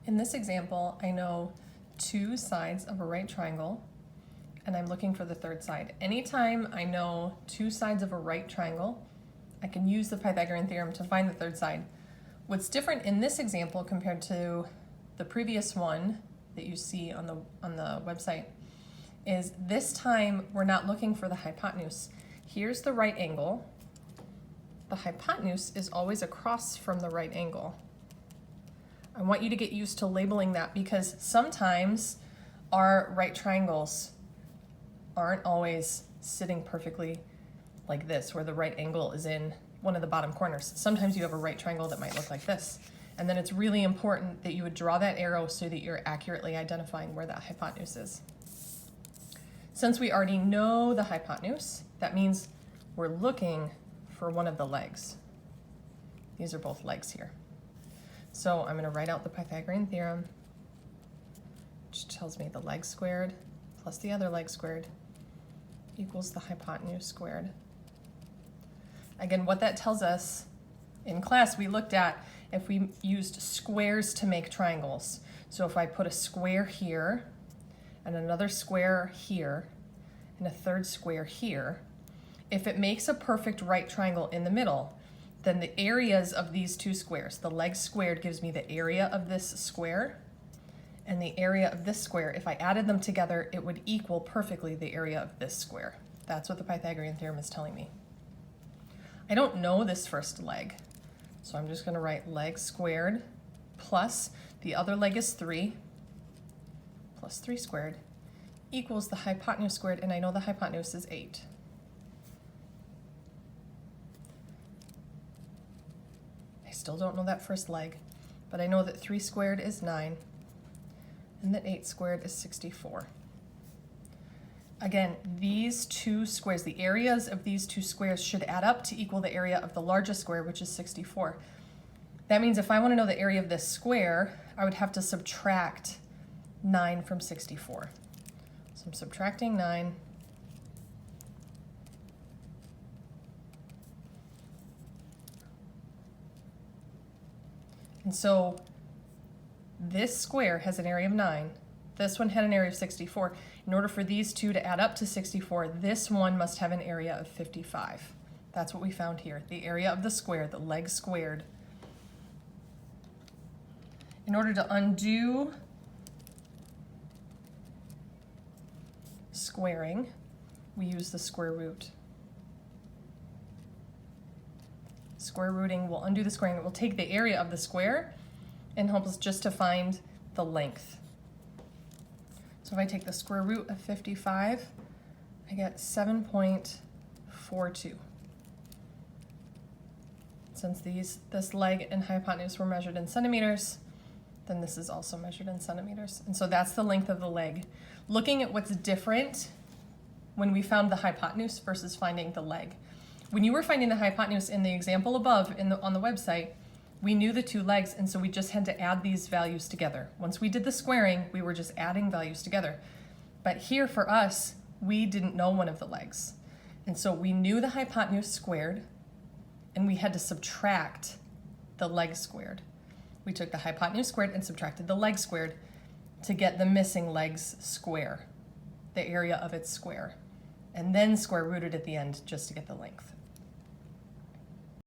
In this example, I know two sides of a right triangle, and I'm looking for the third side. Anytime I know two sides of a right triangle, I can use the Pythagorean theorem to find the third side. What's different in this example compared to the previous one that you see on the website is this time we're not looking for the hypotenuse. Here's the right angle. The hypotenuse is always across from the right angle. I want you to get used to labeling that because sometimes our right triangles aren't always sitting perfectly like this, where the right angle is in one of the bottom corners. Sometimes you have a right triangle that might look like this. And then it's really important that you would draw that arrow so that you're accurately identifying where that hypotenuse is. Since we already know the hypotenuse, that means we're looking for one of the legs. These are both legs here. So I'm going to write out the Pythagorean theorem, which tells me the leg squared plus the other leg squared equals the hypotenuse squared. Again, what that tells us, in class we looked at if we used squares to make triangles. So if I put a square here, and another square here, and a third square here, if it makes a perfect right triangle in the middle, then the areas of these two squares, the leg squared gives me the area of this square, and the area of this square, if I added them together, it would equal perfectly the area of this square. That's what the Pythagorean theorem is telling me. I don't know this first leg, so I'm just going to write leg squared plus the other leg is 3 plus 3 squared equals the hypotenuse squared, and I know the hypotenuse is 8. I still don't know that first leg, but I know that 3 squared is 9 and that 8 squared is 64. Again, these two squares, the areas of these two squares should add up to equal the area of the largest square, which is 64. That means if I want to know the area of this square, I would have to subtract 9 from 64. So I'm subtracting 9. And so this square has an area of 9. This one had an area of 64. In order for these two to add up to 64, this one must have an area of 55. That's what we found here. The area of the square, the leg squared. In order to undo squaring, we use the square root. Square rooting will undo the squaring. It will take the area of the square and help us just to find the length. So if I take the square root of 55, I get 7.42. Since this leg and hypotenuse were measured in centimeters, then this is also measured in centimeters. And so that's the length of the leg. Looking at what's different when we found the hypotenuse versus finding the leg. When you were finding the hypotenuse in the example above on the website, we knew the two legs, and so we just had to add these values together. Once we did the squaring, we were just adding values together. But here for us, we didn't know one of the legs. And so we knew the hypotenuse squared, and we had to subtract the leg squared. We took the hypotenuse squared and subtracted the leg squared to get the missing leg's square, the area of its square, and then square rooted at the end just to get the length.